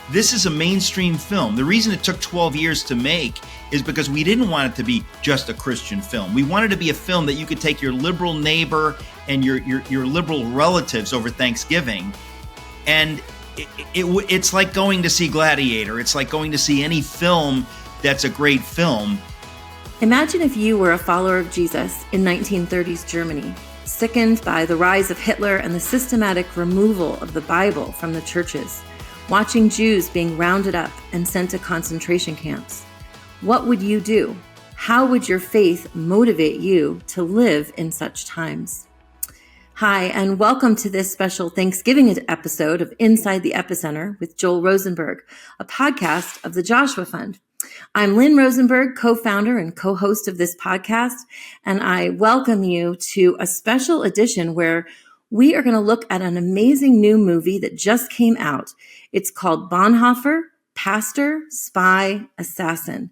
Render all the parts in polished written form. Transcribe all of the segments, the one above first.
This is a mainstream film. The reason it took 12 years to make is because we didn't want it to be just a Christian film. We wanted to be a film that you could take your liberal neighbor and your liberal relatives over Thanksgiving, and it's like going to see Gladiator. It's like going to see any film that's a great film. Imagine if you were a follower of Jesus in 1930s Germany, sickened by the rise of Hitler and the systematic removal of the Bible from the churches, watching Jews being rounded up and sent to concentration camps. What would you do? How would your faith motivate you to live in such times? Hi, and welcome to this special Thanksgiving episode of Inside the Epicenter with Joel Rosenberg, a podcast of the Joshua Fund. I'm Lynn Rosenberg, co-founder and co-host of this podcast, and I welcome you to a special edition where we are going to look at an amazing new movie that just came out. It's called Bonhoeffer, Pastor, Spy, Assassin.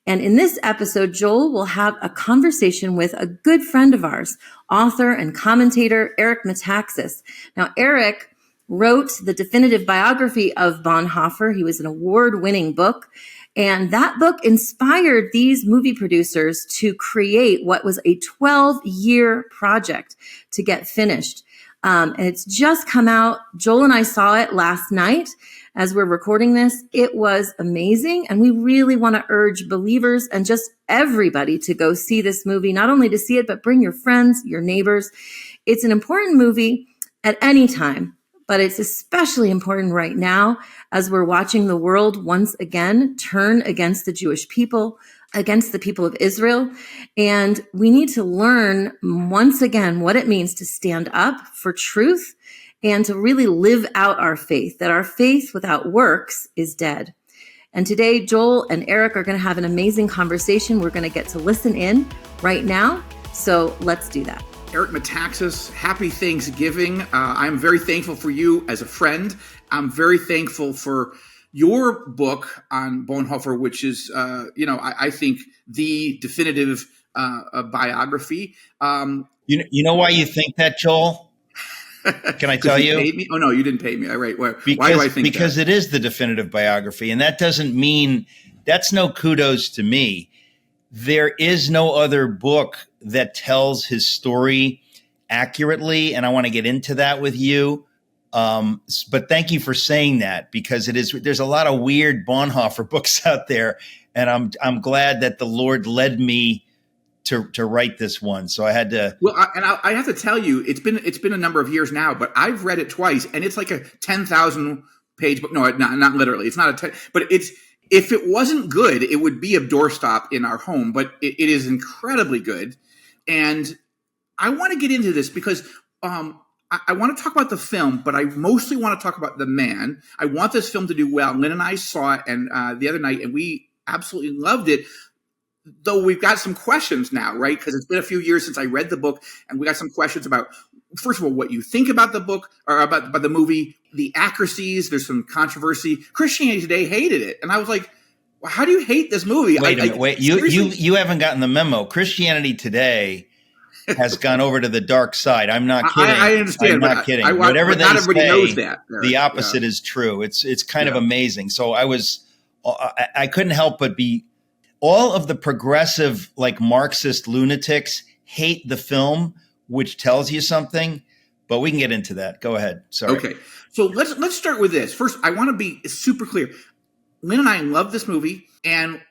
And in this episode, Joel will have a conversation with a good friend of ours, author and commentator Eric Metaxas. Now, Eric wrote the definitive biography of Bonhoeffer. He was an award-winning book. And that book inspired these movie producers to create what was a 12-year project to get finished. And it's just come out. Joel and I saw it last night as we're recording this. It was amazing. And we really want to urge believers and just everybody to go see this movie, not only to see it, but bring your friends, your neighbors. It's an important movie at any time, but it's especially important right now as we're watching the world once again turn against the Jewish people, against the people of Israel. And we need to learn once again what it means to stand up for truth and to really live out our faith, that our faith without works is dead. And today, Joel and Eric are going to have an amazing conversation. We're going to get to listen in right now. So let's do that. Eric Metaxas, happy Thanksgiving. I'm very thankful for you as a friend. I'm very thankful for your book on Bonhoeffer, which is, I think the definitive biography. You know why you think that, Joel? Can I tell you? Paid me? Oh, no, you didn't pay me. All right. Why do I think that? Because it is the definitive biography, and that doesn't mean that's no kudos to me. There is no other book that tells his story accurately, and I want to get into that with you. But thank you for saying that, because there's a lot of weird Bonhoeffer books out there, and I'm glad that the Lord led me to write this one. So I had to. Well, I have to tell you, it's been a number of years now, but I've read it twice, and it's like a 10,000 page book. No, not literally. It's not but it's. If it wasn't good, it would be a doorstop in our home, but it is incredibly good. And I want to get into this because I want to talk about the film, but I mostly want to talk about the man. I want this film to do well. Lynn and I saw it and the other night, and we absolutely loved it, though we've got some questions now, right? Because it's been a few years since I read the book, and we got some questions about, first of all, what you think about the book or about the movie, the accuracies. There's some controversy. Christianity Today hated it. And I was like, well, how do you hate this movie? Wait a minute. You haven't gotten the memo. Christianity Today has gone over to the dark side. I'm not kidding. I understand. I'm not kidding. Whatever they everybody say, knows that. The opposite is true. It's kind of amazing. So I couldn't help but be, all of the progressive, like Marxist lunatics hate the film, which tells you something, but we can get into that. Go ahead. Sorry. Okay. So let's start with this. First, I want to be super clear. Lynn and I love this movie, and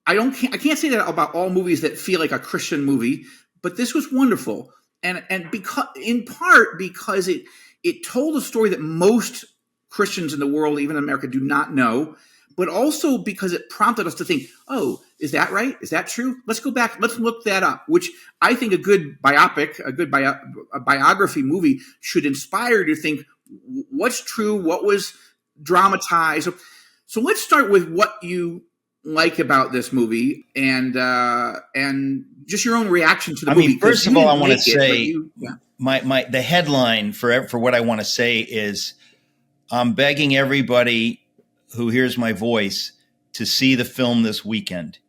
I can't say that about all movies that feel like a Christian movie, but this was wonderful. And because in part because it told a story that most Christians in the world, even in America, do not know, but also because it prompted us to think, oh, is that right? Is that true? Let's go back. Let's look that up, which I think a good biopic, a biography movie should inspire you to think what's true, what was dramatized. So let's start with what you like about this movie and just your own reaction to the movie. First of all, I want to say the headline for what I want to say is I'm begging everybody who hears my voice to see the film this weekend.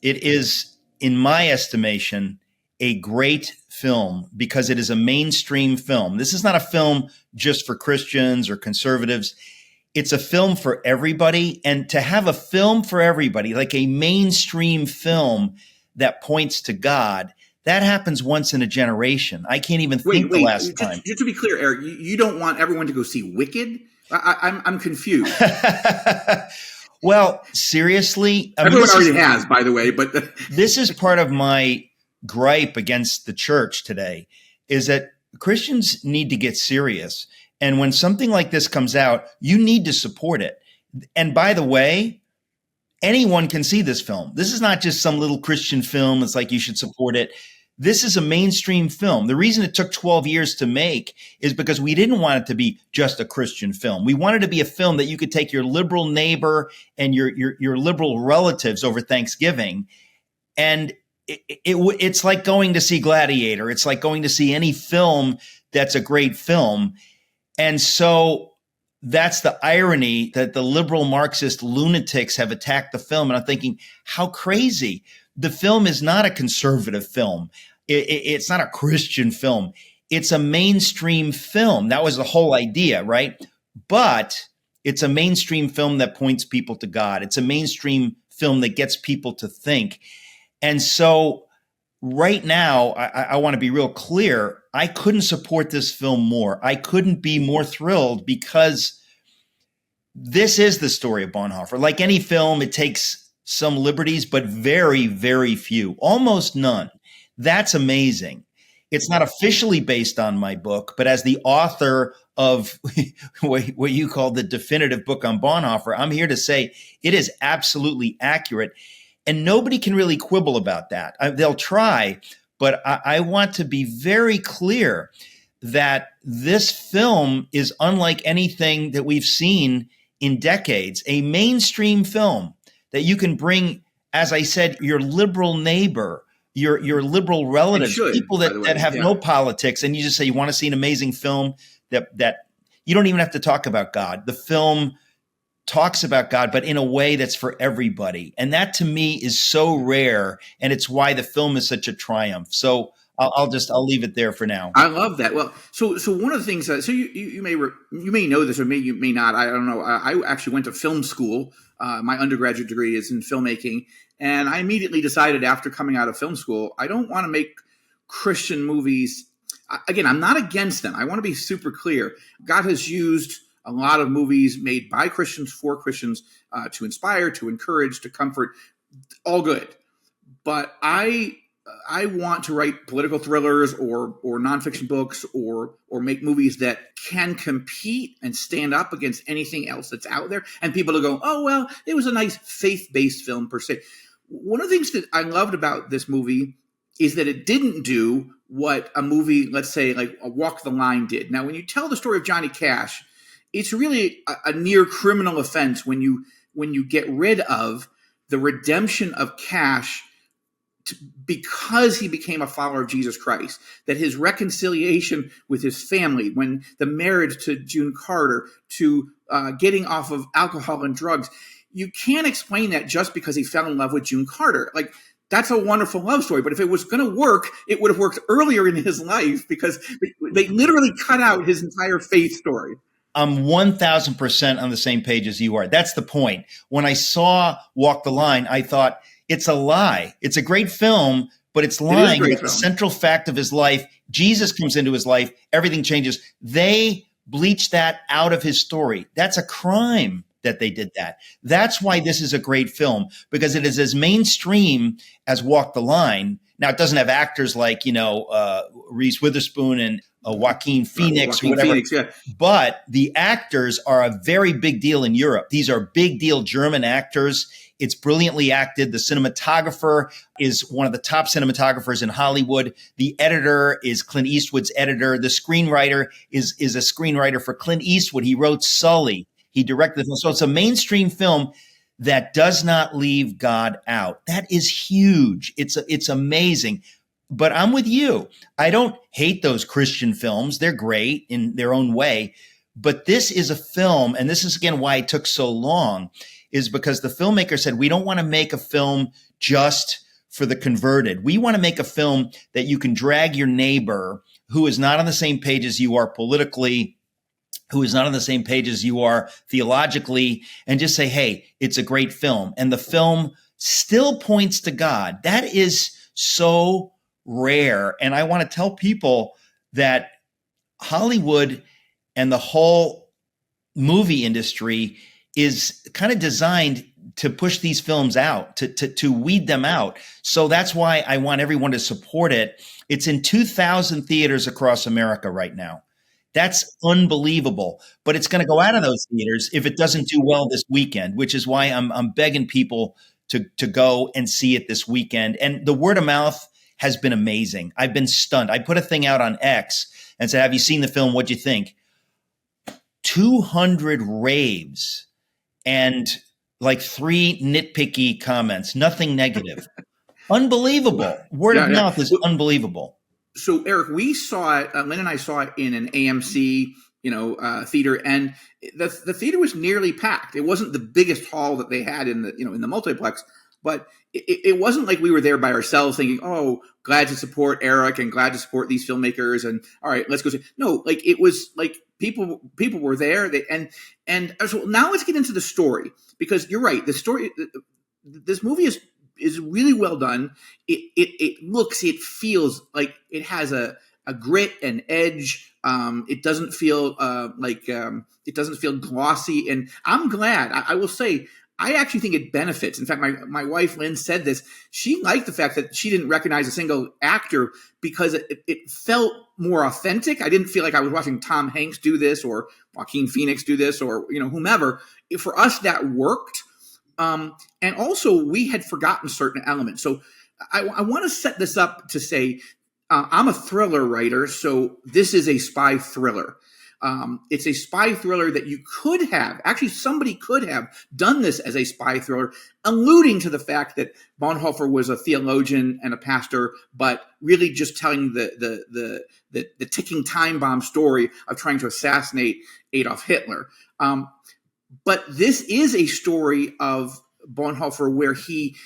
It is, in my estimation, a great film because it is a mainstream film. This is not a film just for Christians or conservatives. It's a film for everybody. And to have a film for everybody, like a mainstream film that points to God, that happens once in a generation. I can't even think the last time. Just to be clear, Eric, you don't want everyone to go see Wicked? I'm confused. Well, seriously, everyone already has, by the way. But this is part of my gripe against the church today, is that Christians need to get serious. And when something like this comes out, you need to support it. And by the way, anyone can see this film. This is not just some little Christian film. It's like you should support it. This is a mainstream film. The reason it took 12 years to make is because we didn't want it to be just a Christian film. We wanted it to be a film that you could take your liberal neighbor and your liberal relatives over Thanksgiving. And it's like going to see Gladiator. It's like going to see any film that's a great film. And so that's the irony, that the liberal Marxist lunatics have attacked the film. And I'm thinking, how crazy. The film is not a conservative film. It's not a Christian film. It's a mainstream film. That was the whole idea, right? But it's a mainstream film that points people to God. It's a mainstream film that gets people to think. And so right now, I want to be real clear. I couldn't support this film more. I couldn't be more thrilled, because this is the story of Bonhoeffer. Like any film, it takes some liberties, but very, very few, almost none. That's amazing. It's not officially based on my book, but as the author of what you call the definitive book on Bonhoeffer, I'm here to say it is absolutely accurate. And nobody can really quibble about that. They'll try, but I want to be very clear that this film is unlike anything that we've seen in decades. A mainstream film that you can bring, as I said, your liberal neighbor, your liberal relatives, people that have no politics, and you just say you want to see an amazing film that you don't even have to talk about God. The film talks about God, but in a way that's for everybody. And that to me is so rare, and it's why the film is such a triumph. So I'll leave it there for now. I love that. Well, so one of the things, so you may know this, or you may not. I don't know. I actually went to film school. My undergraduate degree is in filmmaking, and I immediately decided after coming out of film school, I don't want to make Christian movies. Again, I'm not against them. I want to be super clear. God has used a lot of movies made by Christians for Christians to inspire, to encourage, to comfort. All good, but I want to write political thrillers or nonfiction books or make movies that can compete and stand up against anything else that's out there. And people will go, oh, well, it was a nice faith-based film per se. One of the things that I loved about this movie is that it didn't do what a movie, let's say, like a Walk the Line did. Now, when you tell the story of Johnny Cash, it's really a near criminal offense when you get rid of the redemption of Cash because he became a follower of Jesus Christ, that his reconciliation with his family, when the marriage to June Carter, to getting off of alcohol and drugs, you can't explain that just because he fell in love with June Carter. Like, that's a wonderful love story. But if it was going to work, it would have worked earlier in his life, because they literally cut out his entire faith story. I'm 1,000% on the same page as you are. That's the point. When I saw Walk the Line, I thought, it's a lie. It's a great film, but it's lying about the central fact of his life. Jesus comes into his life. Everything changes. They bleached that out of his story. That's a crime that they did that. That's why this is a great film, because it is as mainstream as Walk the Line. Now, it doesn't have actors like, Reese Witherspoon and Joaquin Phoenix or whatever. Phoenix, yeah. But the actors are a very big deal in Europe. These are big deal German actors. It's brilliantly acted. The cinematographer is one of the top cinematographers in Hollywood. The editor is Clint Eastwood's editor. The screenwriter is a screenwriter for Clint Eastwood. He wrote Sully. He directed the film. So it's a mainstream film that does not leave God out. That is huge. It's amazing. But I'm with you. I don't hate those Christian films. They're great in their own way. But this is a film, and this is, again, why it took so long, is because the filmmaker said, we don't want to make a film just for the converted. We want to make a film that you can drag your neighbor who is not on the same page as you are politically who is not on the same page as you are theologically, and just say, hey, it's a great film. And the film still points to God. That is so rare. And I want to tell people that Hollywood and the whole movie industry is kind of designed to push these films out, to weed them out. So that's why I want everyone to support it. It's in 2,000 theaters across America right now. That's unbelievable. But it's going to go out of those theaters if it doesn't do well this weekend, which is why I'm begging people to go and see it this weekend. And the word of mouth has been amazing. I've been stunned. I put a thing out on X and said, have you seen the film? What'd you think? 200 raves and like 3 nitpicky comments, nothing negative. Unbelievable. Word of mouth is unbelievable. So, Eric, we saw it, Lynn and I saw it in an AMC, theater, and the theater was nearly packed. It wasn't the biggest hall that they had in the multiplex, but it wasn't like we were there by ourselves thinking, oh, glad to support Eric and glad to support these filmmakers, and all right, let's go see. No, like it was like people were there. And so now let's get into the story, because you're right. The story, this movie is really well done. It feels like it has a grit and edge. It doesn't feel it doesn't feel glossy. And I'm glad. I will say, I actually think it benefits. In fact, my wife Lynn said this. She liked the fact that she didn't recognize a single actor because it felt more authentic. I didn't feel like I was watching Tom Hanks do this or Joaquin Phoenix do this or whomever. For us, that worked. And also, we had forgotten certain elements. So I want to set this up to say, I'm a thriller writer, so this is a spy thriller. It's a spy thriller that you could have, actually somebody could have done this as a spy thriller, alluding to the fact that Bonhoeffer was a theologian and a pastor, but really just telling the ticking time bomb story of trying to assassinate Adolf Hitler. But this is a story of Bonhoeffer where he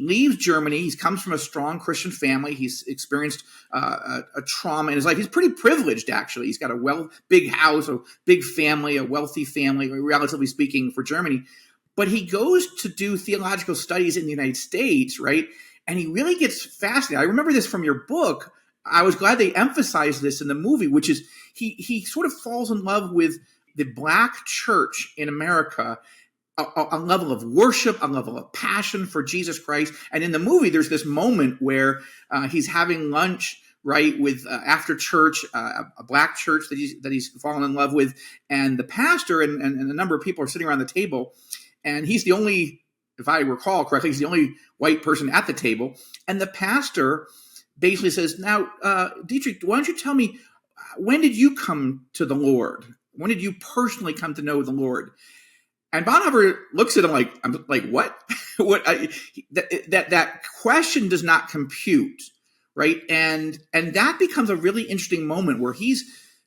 leaves Germany. He comes from a strong Christian family. He's experienced a trauma in his life. He's pretty privileged, actually. He's got a big house, a big family, a wealthy family, relatively speaking, for Germany. But he goes to do theological studies in the United States, right? And he really gets fascinated. I remember this from your book. I was glad they emphasized this in the movie, which is he sort of falls in love with the Black church in America, a level of worship, a level of passion for Jesus Christ. And in the movie, there's this moment where he's having lunch, right, with after church, a Black church that he's fallen in love with, and the pastor and a number of people are sitting around the table, and he's the only, if I recall correctly, he's the only white person at the table, and the pastor basically says, "Now, Dietrich, why don't you tell me, when did you come to the Lord? When did you personally come to know the Lord?" And Bonhoeffer looks at him like, I'm like, what? That question does not compute, right? And that becomes a really interesting moment where he's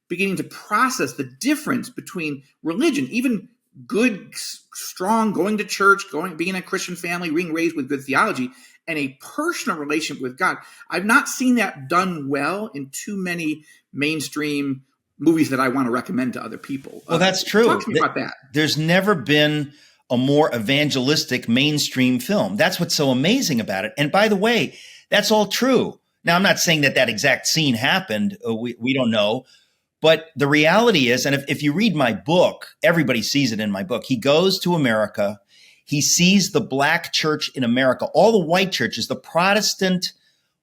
beginning to process the difference between religion, even good, strong, going to church, being in a Christian family, being raised with good theology, and a personal relationship with God. I've not seen that done well in too many mainstream movies that I want to recommend to other people. Well, that's true. Talk to me about that. There's never been a more evangelistic mainstream film. That's what's so amazing about it. And by the way, that's all true. Now, I'm not saying that exact scene happened. We don't know. But the reality is, and if you read my book, everybody sees it in my book. He goes to America. He sees the Black church in America. All the white churches, the Protestant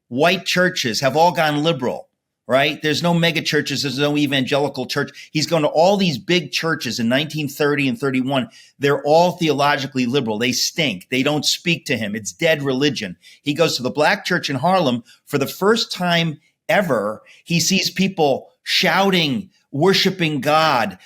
white churches have all gone liberal. Right? There's no mega churches. There's no evangelical church. He's going to all these big churches in 1930 and 31. They're all theologically liberal. They stink. They don't speak to him. It's dead religion. He goes to the Black church in Harlem. For the first time ever, he sees people shouting, worshiping God.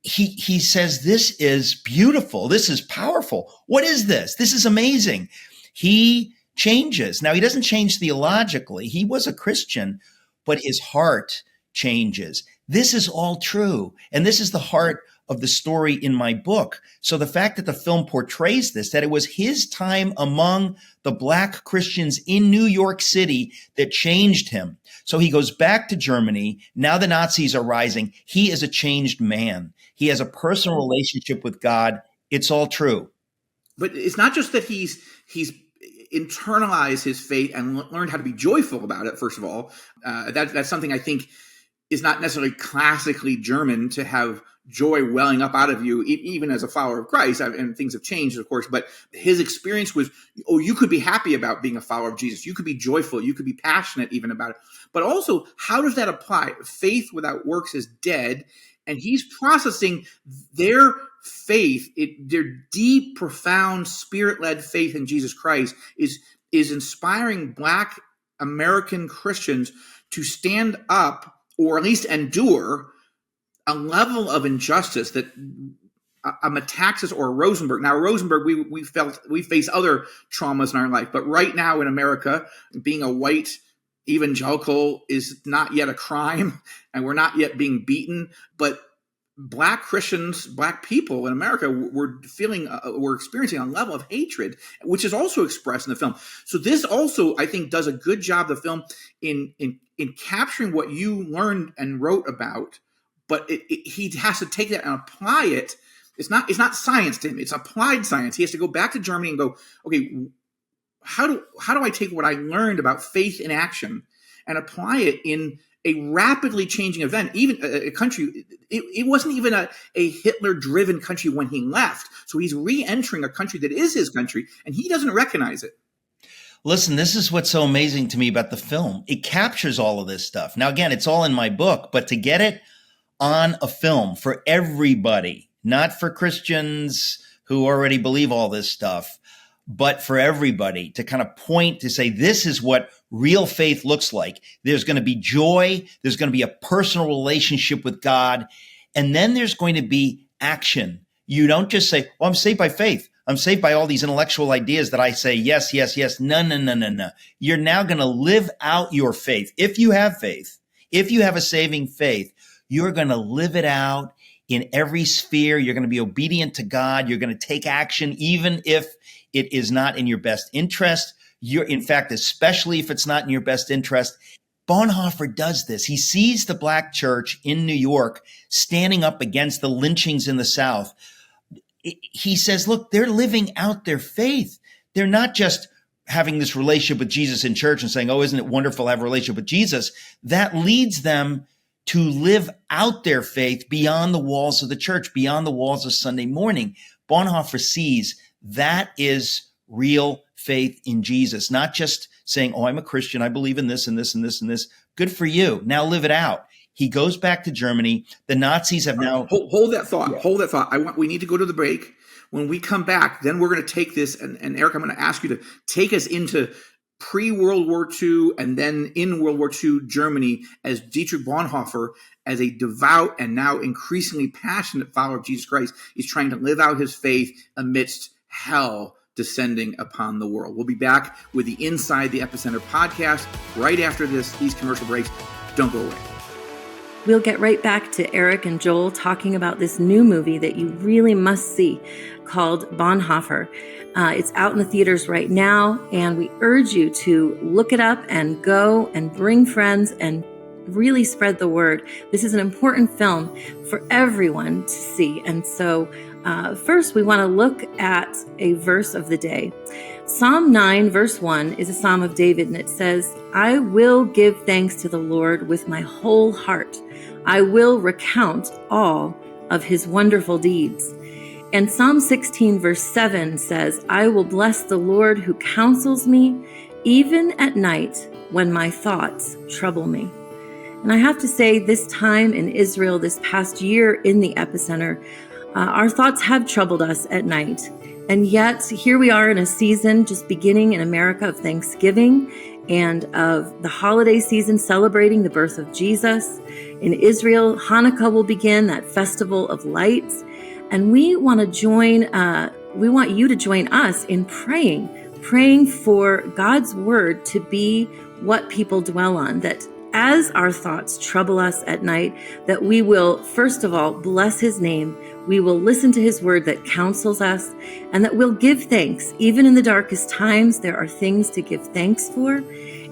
He says, this is beautiful. This is powerful. What is this? This is amazing. He changes. Now, he doesn't change theologically. He was a Christian, but his heart changes. This is all true. And this is the heart of the story in my book. So the fact that the film portrays this, that it was his time among the Black Christians in New York City that changed him. So he goes back to Germany. Now the Nazis are rising. He is a changed man. He has a personal relationship with God. It's all true. But it's not just that he's internalized his faith and learned how to be joyful about it, first of all. That's something I think is not necessarily classically German, to have joy welling up out of you, even as a follower of Christ. And things have changed, of course, but his experience was, you could be happy about being a follower of Jesus. You could be joyful. You could be passionate even about it. But also, how does that apply? Faith without works is dead. And he's processing their faith, their deep, profound, spirit-led faith in Jesus Christ is inspiring Black American Christians to stand up, or at least endure, a level of injustice that a Metaxas or a Rosenberg. Now, Rosenberg, we face other traumas in our life, but right now in America, being a white evangelical is not yet a crime, and we're not yet being beaten. But Black Christians, Black people in America, we're experiencing a level of hatred, which is also expressed in the film. So this also, I think, does a good job, the film, in capturing what you learned and wrote about. But he has to take that and apply it. It's not science to him. It's applied science. He has to go back to Germany and go, okay, how do I take what I learned about faith in action and apply it in a rapidly changing event? Even a country, it wasn't even a Hitler-driven country when he left. So he's re-entering a country that is his country, and he doesn't recognize it. Listen, this is what's so amazing to me about the film. It captures all of this stuff. Now, again, it's all in my book, but to get it on a film for everybody, not for Christians who already believe all this stuff, but for everybody to kind of point to say, this is what real faith looks like. There's going to be joy. There's going to be a personal relationship with God. And then there's going to be action. You don't just say, well, I'm saved by faith. I'm saved by all these intellectual ideas that I say, yes, yes, yes. No. You're now going to live out your faith. If you have faith, if you have a saving faith, you're going to live it out in every sphere. You're going to be obedient to God. You're going to take action, even if it is not in your best interest. In fact, especially if it's not in your best interest. Bonhoeffer does this. He sees the Black church in New York standing up against the lynchings in the South. He says, look, they're living out their faith. They're not just having this relationship with Jesus in church and saying, oh, isn't it wonderful to have a relationship with Jesus? That leads them to live out their faith beyond the walls of the church, beyond the walls of Sunday morning. Bonhoeffer sees that is real faith in Jesus, not just saying, oh, I'm a Christian, I believe in this and this and this and this. Good for you. Now live it out. He goes back to Germany. The Nazis have now... Hold that thought. Yeah. Hold that thought. We need to go to the break. When we come back, then we're going to take this, and Eric, I'm going to ask you to take us into pre-World War II and then in World War II Germany as Dietrich Bonhoeffer, as a devout and now increasingly passionate follower of Jesus Christ, is trying to live out his faith amidst hell descending upon the world. We'll be back with the Inside the Epicenter podcast right after these commercial breaks. Don't go away. We'll get right back to Eric and Joel talking about this new movie that you really must see called Bonhoeffer. It's out in the theaters right now, and we urge you to look it up and go and bring friends and really spread the word. This is an important film for everyone to see. And so first, we want to look at a verse of the day. Psalm 9, verse 1 is a Psalm of David, and it says, I will give thanks to the Lord with my whole heart. I will recount all of his wonderful deeds. And Psalm 16, verse 7 says, I will bless the Lord who counsels me, even at night when my thoughts trouble me. And I have to say, this time in Israel, this past year in the Epicenter, our thoughts have troubled us at night. And yet, here we are in a season just beginning in America of Thanksgiving and of the holiday season celebrating the birth of Jesus. In Israel, Hanukkah will begin, that festival of lights. And we want you to join us in praying for God's word to be what people dwell on, that as our thoughts trouble us at night, that we will, first of all, bless his name. We will listen to his word that counsels us, and that we'll give thanks. Even in the darkest times, there are things to give thanks for.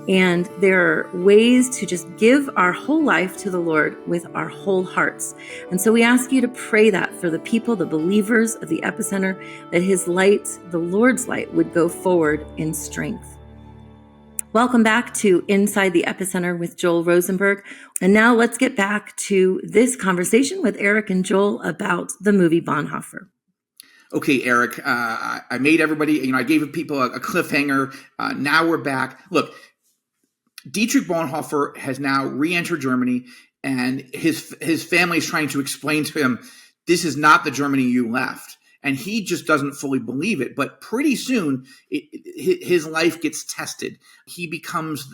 And there are ways to just give our whole life to the Lord with our whole hearts. And so we ask you to pray that for the people, the believers of the Epicenter, that his light, the Lord's light, would go forward in strength. Welcome back to Inside the Epicenter with Joel Rosenberg. And now let's get back to this conversation with Eric and Joel about the movie Bonhoeffer. Okay, Eric, I made everybody, I gave people a cliffhanger. Now we're back. Look, Dietrich Bonhoeffer has now re-entered Germany, and his family is trying to explain to him, this is not the Germany you left. And he just doesn't fully believe it. But pretty soon, his life gets tested. He becomes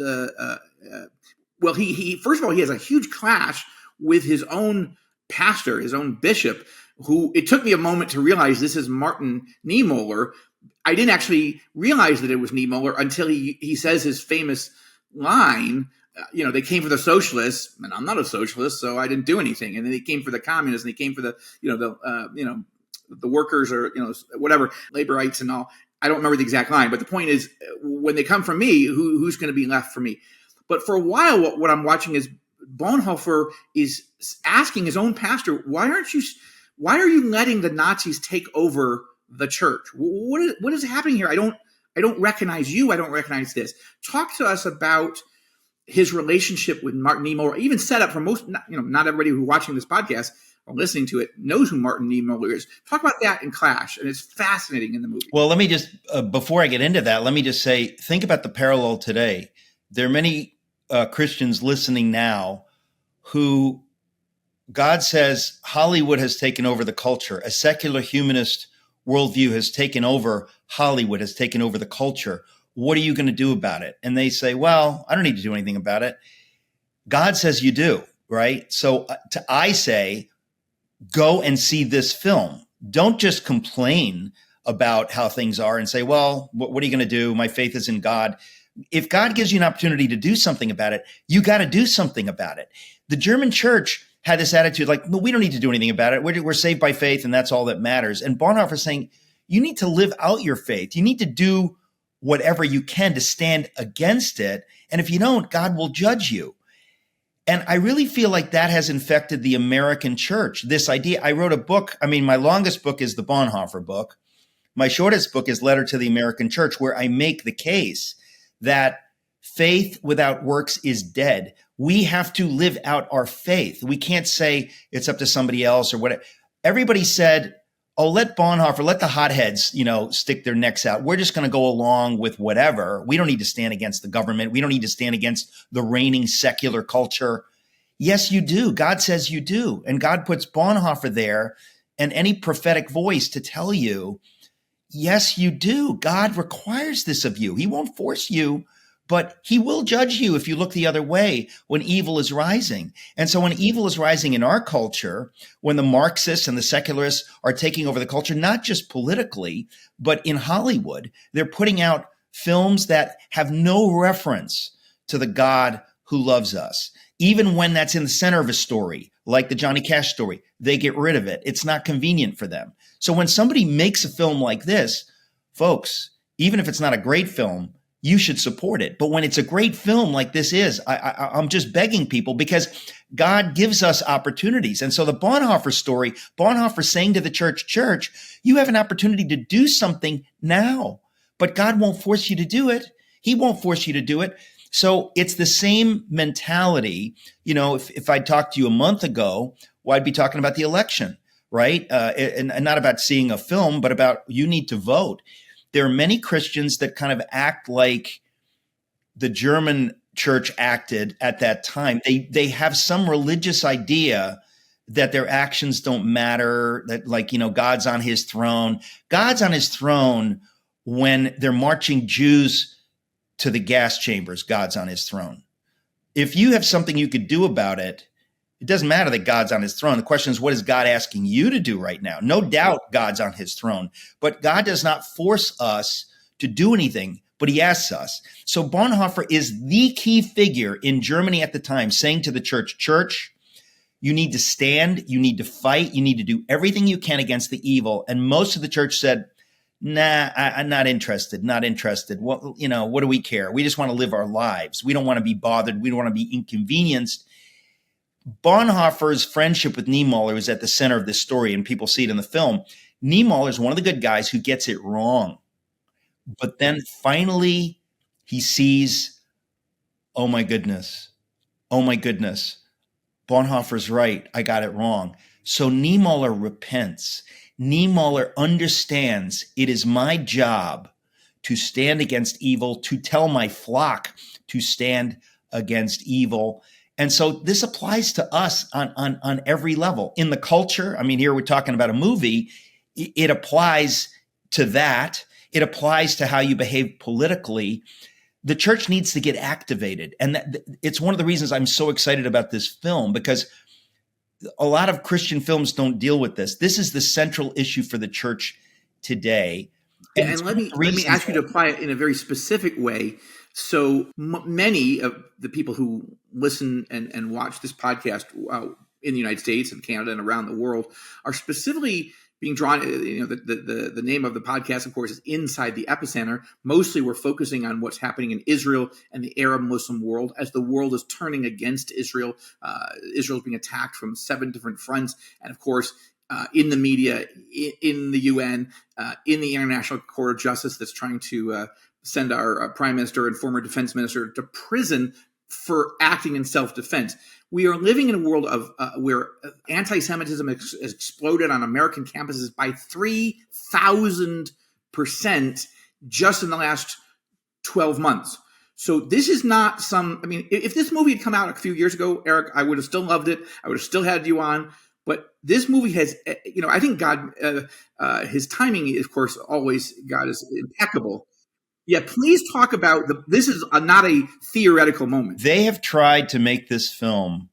he first of all, he has a huge clash with his own pastor, his own bishop, who it took me a moment to realize this is Martin Niemöller. I didn't actually realize that it was Niemöller until he says his famous line, they came for the socialists, and I'm not a socialist, so I didn't do anything. And then they came for the communists, and they came for the workers, or whatever, laborites and all. I don't remember the exact line, but the point is, when they come from me, who's going to be left for me? But for a while, what I'm watching is Bonhoeffer is asking his own pastor, why are you letting the Nazis take over the church? What is happening here? I don't recognize you. I don't recognize this. Talk to us about his relationship with Martin Niemöller, even set up for most, not everybody who's watching this podcast or listening to it knows who Martin Niemöller is. Talk about that in Clash, and it's fascinating in the movie. Well, let me just, before I get into that, let me just say, think about the parallel today. There are many Christians listening now who God says Hollywood has taken over the culture. A secular humanist worldview has taken over Hollywood, has taken over the culture. What are you going to do about it? And they say, well, I don't need to do anything about it. God says you do, right? So I say, go and see this film. Don't just complain about how things are and say, well, what are you going to do? My faith is in God. If God gives you an opportunity to do something about it, you got to do something about it. The German church had this attitude like, no, we don't need to do anything about it. We're saved by faith, and that's all that matters. And Bonhoeffer is saying, you need to live out your faith. You need to do whatever you can to stand against it. And if you don't, God will judge you. And I really feel like that has infected the American church. This idea, I wrote a book. I mean, my longest book is the Bonhoeffer book. My shortest book is Letter to the American Church, where I make the case that faith without works is dead. We have to live out our faith. We can't say it's up to somebody else or whatever. Everybody said, oh, let Bonhoeffer, let the hotheads, stick their necks out. We're just going to go along with whatever. We don't need to stand against the government. We don't need to stand against the reigning secular culture. Yes, you do. God says you do. And God puts Bonhoeffer there and any prophetic voice to tell you, yes, you do. God requires this of you. He won't force you, but he will judge you if you look the other way when evil is rising. And so when evil is rising in our culture, when the Marxists and the secularists are taking over the culture, not just politically, but in Hollywood, they're putting out films that have no reference to the God who loves us. Even when that's in the center of a story, like the Johnny Cash story, they get rid of it. It's not convenient for them. So when somebody makes a film like this, folks, even if it's not a great film, you should support it. But when it's a great film like this is, I'm just begging people, because God gives us opportunities. And so the Bonhoeffer story, Bonhoeffer saying to the church, you have an opportunity to do something now, but God won't force you to do it. He won't force you to do it. So it's the same mentality. If I talked to you a month ago, well, I'd be talking about the election, right? And not about seeing a film, but about you need to vote. There are many Christians that kind of act like the German church acted at that time. They have some religious idea that their actions don't matter, that God's on his throne. God's on his throne when they're marching Jews to the gas chambers. God's on his throne. If you have something you could do about it, it doesn't matter that God's on his throne. The question is, what is God asking you to do right now? No doubt God's on his throne, but God does not force us to do anything. but he asks us. So Bonhoeffer is the key figure in Germany at the time, saying to the church, you need to stand, you need to fight, you need to do everything you can against the evil. And most of the church said, nah, I'm not interested. What do we care? We just want to live our lives. We don't want to be bothered. We don't want to be inconvenienced. Bonhoeffer's friendship with Niemöller is at the center of this story, and people see it in the film. Niemöller is one of the good guys who gets it wrong. But then finally he sees, oh my goodness, Bonhoeffer's right. I got it wrong. So Niemöller repents. Niemöller understands it is my job to stand against evil, to tell my flock to stand against evil. And so this applies to us on every level. In the culture, I mean, here we're talking about a movie. It applies to that. It applies to how you behave politically. The church needs to get activated. And it's one of the reasons I'm so excited about this film, because a lot of Christian films don't deal with this. This is the central issue for the church today. And let me ask you to apply it in a very specific way. So many of the people who listen and watch this podcast in the United States and Canada and around the world are specifically being drawn, the name of the podcast, of course, is Inside the Epicenter. Mostly we're focusing on what's happening in Israel and the Arab Muslim world as the world is turning against Israel. Israel is being attacked from 7 different fronts. And of course, in the media, in the UN, in the International Court of Justice that's trying to send our prime minister and former defense minister to prison for acting in self-defense. We are living in a world of where anti-Semitism has exploded on American campuses by 3,000% just in the last 12 months. So this is not if this movie had come out a few years ago, Eric, I would have still loved it. I would have still had you on. But this movie has, I think God, his timing, of course, always God is impeccable. Yeah, please talk about this is not a theoretical moment. They have tried to make this film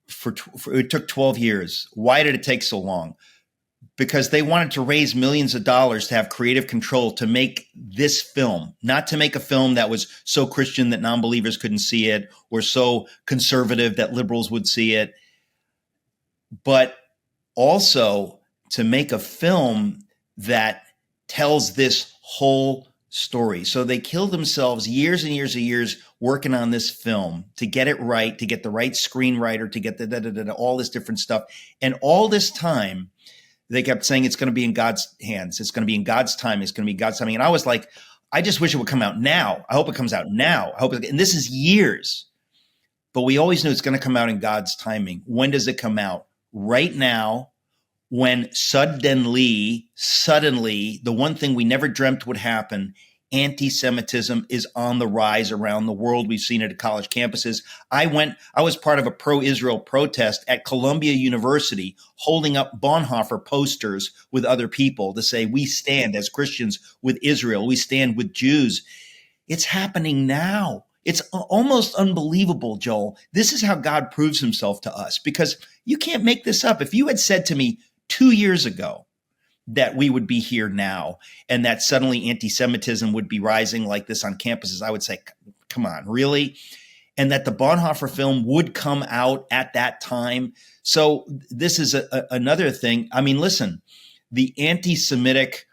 for it took 12 years. Why did it take so long? Because they wanted to raise millions of dollars to have creative control to make this film, not to make a film that was so Christian that non-believers couldn't see it or so conservative that liberals would see it, but also to make a film that tells this whole story. So they killed themselves years and years and years working on this film to get it right, to get the right screenwriter, to get all this different stuff. And all this time, they kept saying it's going to be in God's hands. It's going to be in God's time. It's going to be God's timing. And I was like, I just wish it would come out now. I hope it comes out now. And this is years. But we always knew it's going to come out in God's timing. When does it come out? Right now, when suddenly, the one thing we never dreamt would happen, anti-Semitism is on the rise around the world. We've seen it at college campuses. I was part of a pro-Israel protest at Columbia University, holding up Bonhoeffer posters with other people to say, we stand as Christians with Israel. We stand with Jews. It's happening now. It's almost unbelievable, Joel. This is how God proves himself to us, because you can't make this up. If you had said to me 2 years ago that we would be here now and that suddenly anti-Semitism would be rising like this on campuses, I would say, come on, really? And that the Bonhoeffer film would come out at that time. So this is another thing. I mean, listen, the anti-Semitic,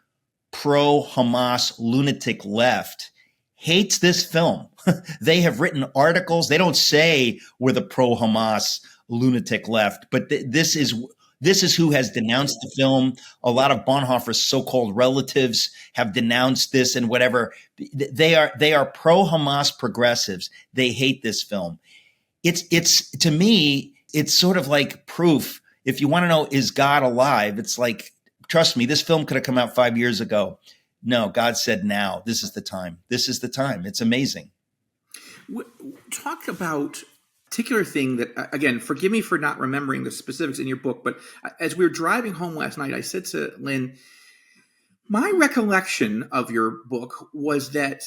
pro-Hamas lunatic left hates this film. They have written articles. They don't say we're the pro-Hamas lunatic left, but this is who has denounced the film. A lot of Bonhoeffer's so-called relatives have denounced this and whatever. They are pro-Hamas progressives. They hate this film. It's to me, it's sort of like proof. If you want to know, is God alive? It's like, trust me, this film could have come out 5 years ago. No, God said now. This is the time. This is the time. It's amazing. Talk about particular thing that, again, forgive me for not remembering the specifics in your book, but as we were driving home last night, I said to Lynn, my recollection of your book was that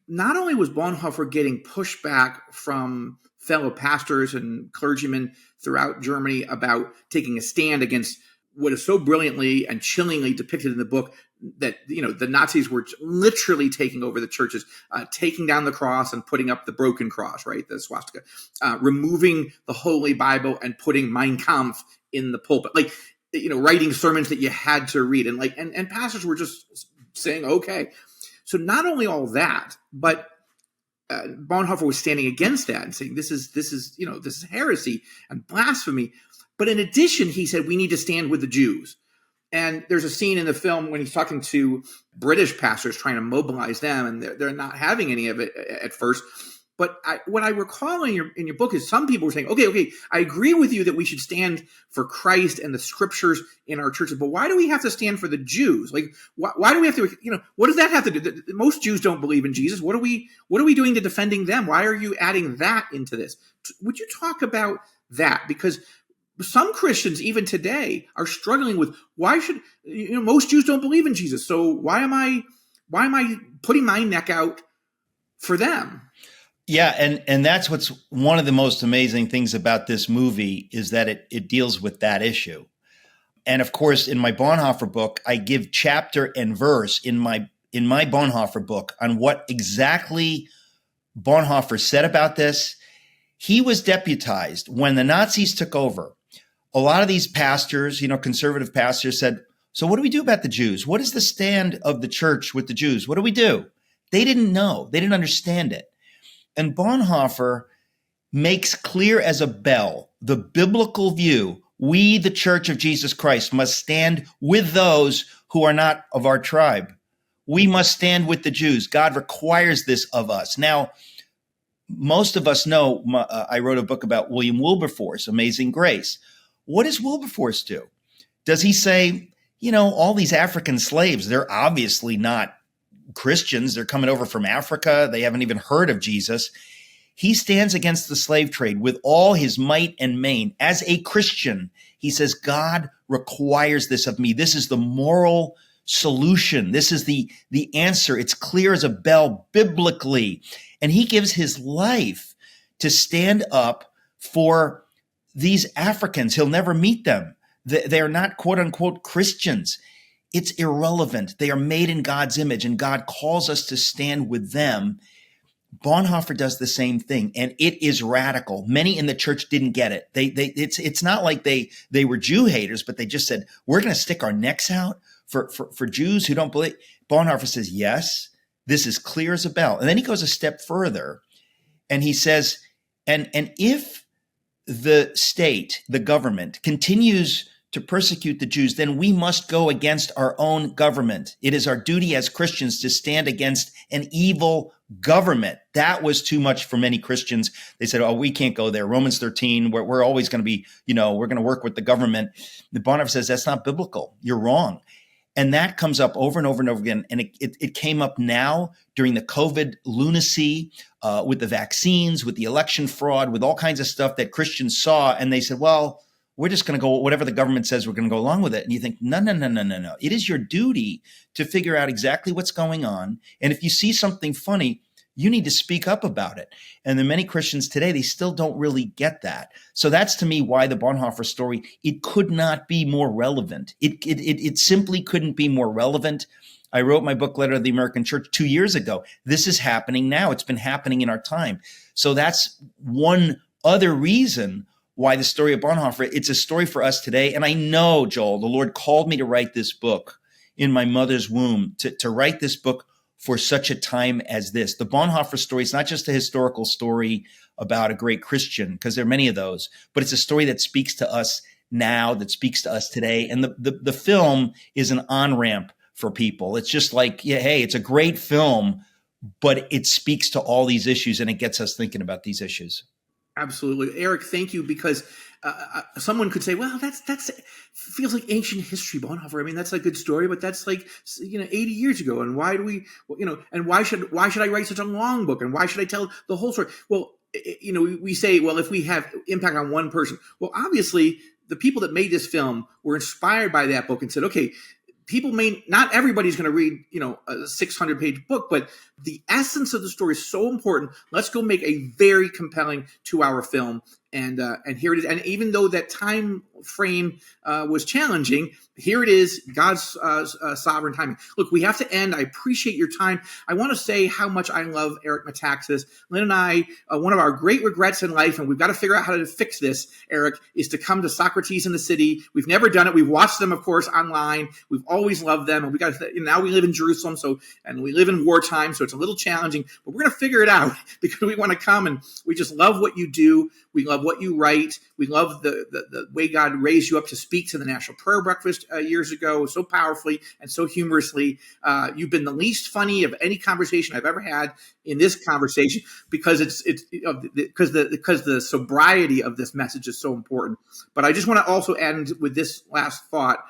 not only was Bonhoeffer getting pushback from fellow pastors and clergymen throughout Germany about taking a stand against what is so brilliantly and chillingly depicted in the book, that, the Nazis were literally taking over the churches, taking down the cross and putting up the broken cross, right? The swastika, removing the Holy Bible and putting Mein Kampf in the pulpit, writing sermons that you had to read. And pastors were just saying, okay. So not only all that, but Bonhoeffer was standing against that and saying, this is heresy and blasphemy. But in addition, he said, we need to stand with the Jews. And there's a scene in the film when he's talking to British pastors trying to mobilize them, and they're not having any of it at first. But what I recall in your book is some people were saying, okay, I agree with you that we should stand for Christ and the scriptures in our churches, but why do we have to stand for the Jews? Why do we have to, what does that have to do? Most Jews don't believe in Jesus. What are we doing to defending them? Why are you adding that into this? Would you talk about that? Because some Christians, even today, are struggling with, why should, most Jews don't believe in Jesus. So why am I putting my neck out for them? Yeah, and that's what's one of the most amazing things about this movie, is that it deals with that issue. And of course, in my Bonhoeffer book, I give chapter and verse in my Bonhoeffer book on what exactly Bonhoeffer said about this. He was deputized when the Nazis took over. A lot of these pastors, conservative pastors, said, so what do we do about the Jews? What is the stand of the church with the Jews? What do we do? They didn't know. They didn't understand it. And Bonhoeffer makes clear as a bell the biblical view. We, the Church of Jesus Christ, must stand with those who are not of our tribe. We must stand with the Jews. God requires this of us. Now, most of us know, I wrote a book about William Wilberforce, Amazing Grace. What does Wilberforce do? Does he say, all these African slaves, they're obviously not Christians. They're coming over from Africa. They haven't even heard of Jesus. He stands against the slave trade with all his might and main. As a Christian, he says, God requires this of me. This is the moral solution. This is the answer. It's clear as a bell biblically. And he gives his life to stand up for these Africans. He'll never meet them. They're not, quote unquote, Christians. It's irrelevant. They are made in God's image, and God calls us to stand with them. Bonhoeffer does the same thing, and it is radical. Many in the church didn't get it. It's not like they were Jew haters, but they just said, we're going to stick our necks out for Jews who don't believe. Bonhoeffer says, yes, this is clear as a bell. And then he goes a step further, and he says, and if the state, the government, continues to persecute the Jews, then we must go against our own government. It is our duty as Christians to stand against an evil government. That was too much for many Christians. They said, oh, we can't go there. Romans 13, we're always going to be, we're going to work with the government. The Bonhoeffer says, that's not biblical. You're wrong. And that comes up over and over and over again. And it came up now during the COVID lunacy, with the vaccines, with the election fraud, with all kinds of stuff that Christians saw. And they said, well, we're just going to go, whatever the government says, we're going to go along with it. And you think, no. It is your duty to figure out exactly what's going on. And if you see something funny, you need to speak up about it. And the many Christians today, they still don't really get that. So that's, to me, why the Bonhoeffer story, it could not be more relevant. It simply couldn't be more relevant. I wrote my book, Letter to the American Church, 2 years ago. This is happening now. It's been happening in our time. So that's one other reason why the story of Bonhoeffer, it's a story for us today. And I know, Joel, the Lord called me to write this book in my mother's womb, to write this book for such a time as this. The Bonhoeffer story is not just a historical story about a great Christian, because there are many of those, but it's a story that speaks to us now, that speaks to us today. And the film is an on-ramp for people. It's just like, yeah, hey, it's a great film, but it speaks to all these issues and it gets us thinking about these issues. Absolutely. Eric, thank you, because someone could say, well, that's feels like ancient history, Bonhoeffer. I mean, that's a good story, but that's like, 80 years ago. And why do we, and why should I write such a long book? And why should I tell the whole story? Well, we say, well, if we have impact on one person, well, obviously the people that made this film were inspired by that book and said, okay, not everybody's going to read, a 600-page book, but the essence of the story is so important. Let's go make a very compelling 2-hour film. And here it is. And even though that time frame was challenging. Here it is, God's sovereign timing. Look, we have to end. I appreciate your time. I want to say how much I love Eric Metaxas. Lynn and I, one of our great regrets in life, and we've got to figure out how to fix this, Eric, is to come to Socrates in the City. We've never done it. We've watched them, of course, online. We've always loved them. And now we live in Jerusalem, and we live in wartime, so it's a little challenging. But we're going to figure it out because we want to come, and we just love what you do. We love what you write. We love the way God raised you up to speak to the National Prayer Breakfast years ago, so powerfully and so humorously. You've been the least funny of any conversation I've ever had in this conversation because because the sobriety of this message is so important. But I just want to also end with this last thought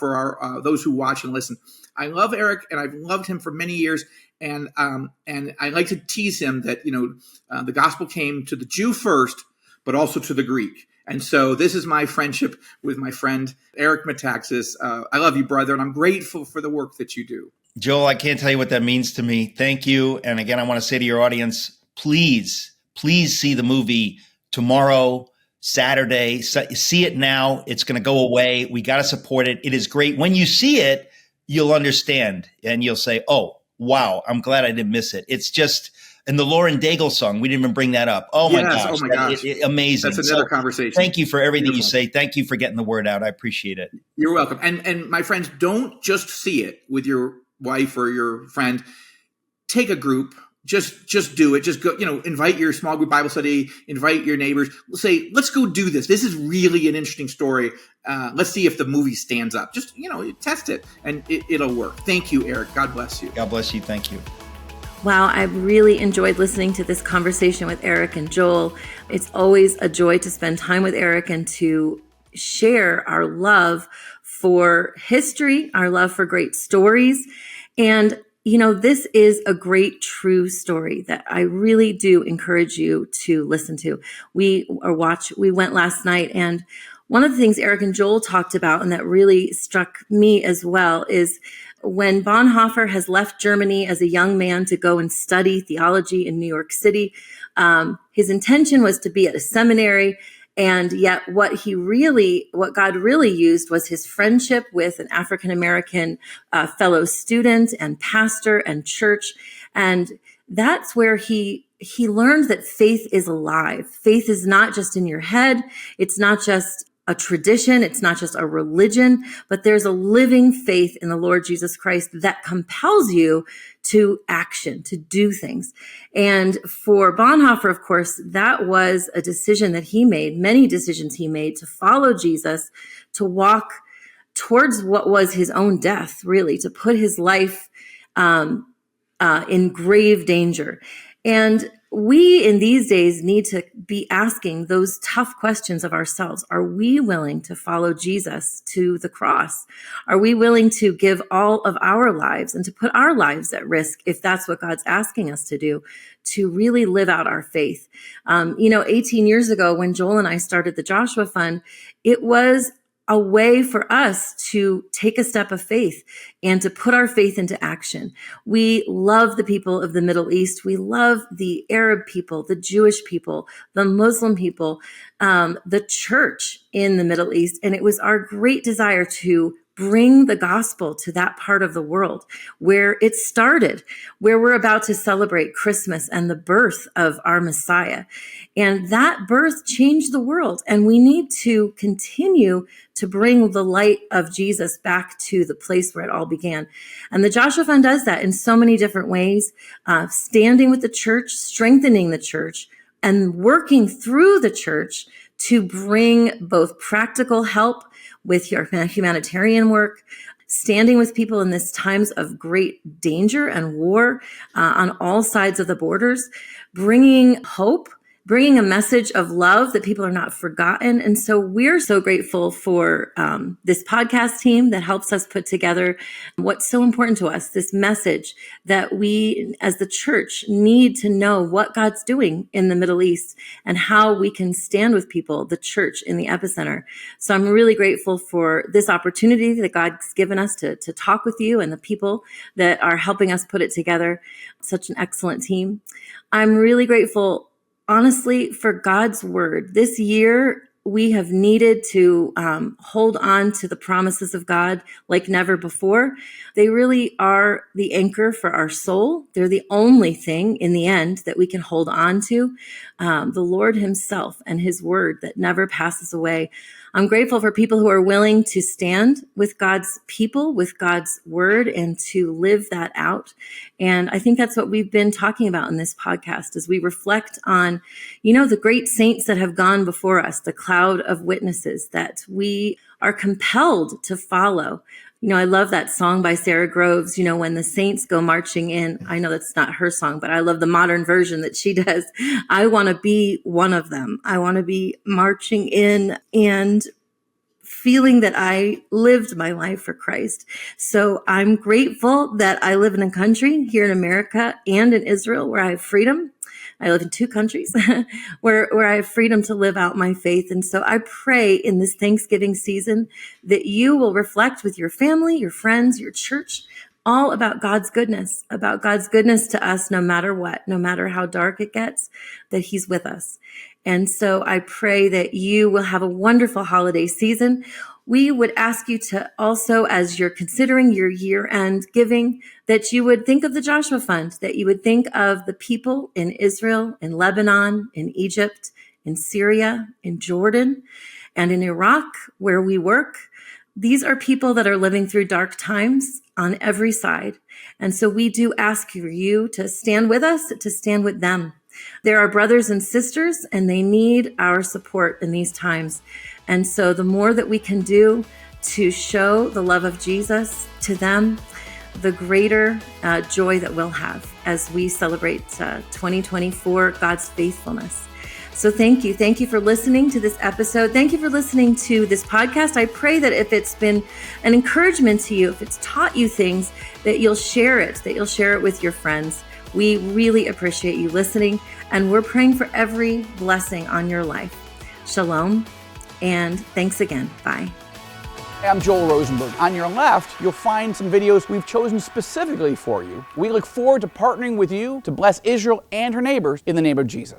for our those who watch and listen. I love Eric, and I've loved him for many years. And I like to tease him that the gospel came to the Jew first, but also to the Greek. And so this is my friendship with my friend, Eric Metaxas. I love you, brother, and I'm grateful for the work that you do. Joel, I can't tell you what that means to me. Thank you. And again, I want to say to your audience, please see the movie tomorrow, Saturday. See it now. It's going to go away. We got to support it. It is great. When you see it, you'll understand and you'll say, oh, wow, I'm glad I didn't miss it. It's just... And the Lauren Daigle song, we didn't even bring that up. Oh my gosh. Amazing. That's another conversation. Thank you for everything you say. Thank you for getting the word out. I appreciate it. You're welcome. And my friends, don't just see it with your wife or your friend. Take a group. Just do it. Just go, invite your small group Bible study, invite your neighbors. Say, let's go do this. This is really an interesting story. Let's see if the movie stands up. Just, test it and it'll work. Thank you, Eric. God bless you. God bless you. Thank you. Wow, I've really enjoyed listening to this conversation with Eric and Joel. It's always a joy to spend time with Eric and to share our love for history, our love for great stories. And, this is a great true story that I really do encourage you to listen to. We went last night, and one of the things Eric and Joel talked about, and that really struck me as well, is when Bonhoeffer has left Germany as a young man to go and study theology in New York City, his intention was to be at a seminary. And yet what God really used was his friendship with an African-American fellow student and pastor and church. And that's where he learned that faith is alive. Faith is not just in your head. It's not just a tradition. It's not just a religion, but there's a living faith in the Lord Jesus Christ that compels you to action, to do things. And for Bonhoeffer, of course, that was a decision that he made, many decisions he made to follow Jesus, to walk towards what was his own death, really, to put his life in grave danger. And we in these days need to be asking those tough questions of ourselves. Are we willing to follow Jesus to the cross? Are we willing to give all of our lives and to put our lives at risk if that's what God's asking us to do, to really live out our faith? 18 years ago when Joel and I started the Joshua Fund, it was a way for us to take a step of faith and to put our faith into action. We love the people of the Middle East. We love the Arab people, the Jewish people, the Muslim people, the church in the Middle East. And it was our great desire to bring the gospel to that part of the world where it started, where we're about to celebrate Christmas and the birth of our Messiah. And that birth changed the world. And we need to continue to bring the light of Jesus back to the place where it all began. And the Joshua Fund does that in so many different ways, standing with the church, strengthening the church, and working through the church to bring both practical help with your humanitarian work, standing with people in this times of great danger and war on all sides of the borders, bringing hope, bringing a message of love that people are not forgotten. And so we're so grateful for this podcast team that helps us put together what's so important to us, this message that we as the church need to know what God's doing in the Middle East and how we can stand with people, the church in the epicenter. So I'm really grateful for this opportunity that God's given us to talk with you and the people that are helping us put it together. Such an excellent team. I'm really grateful, honestly, for God's word. This year we have needed to hold on to the promises of God like never before. They really are the anchor for our soul. They're the only thing in the end that we can hold on to. The Lord himself and his word that never passes away. I'm grateful for people who are willing to stand with God's people, with God's word, and to live that out. And I think that's what we've been talking about in this podcast as we reflect on, the great saints that have gone before us, the cloud of witnesses that we are compelled to follow. I love that song by Sarah Groves, when the saints go marching in. I know that's not her song, but I love the modern version that she does. I want to be one of them. I want to be marching in and feeling that I lived my life for Christ. So I'm grateful that I live in a country here in America and in Israel where I have freedom. I live in 2 countries where I have freedom to live out my faith. And so I pray in this Thanksgiving season that you will reflect with your family, your friends, your church, all about God's goodness to us, no matter what, no matter how dark it gets, that he's with us. And so I pray that you will have a wonderful holiday season. We would ask you to also, as you're considering your year-end giving, that you would think of the Joshua Fund, that you would think of the people in Israel, in Lebanon, in Egypt, in Syria, in Jordan, and in Iraq, where we work. These are people that are living through dark times on every side. And so we do ask you to stand with us, to stand with them. They're our brothers and sisters, and they need our support in these times. And so the more that we can do to show the love of Jesus to them, the greater joy that we'll have as we celebrate 2024, God's faithfulness. So thank you. Thank you for listening to this episode. Thank you for listening to this podcast. I pray that if it's been an encouragement to you, if it's taught you things, that you'll share it with your friends. We really appreciate you listening, and we're praying for every blessing on your life. Shalom, and thanks again. Bye. I'm Joel Rosenberg. On your left, you'll find some videos we've chosen specifically for you. We look forward to partnering with you to bless Israel and her neighbors in the name of Jesus.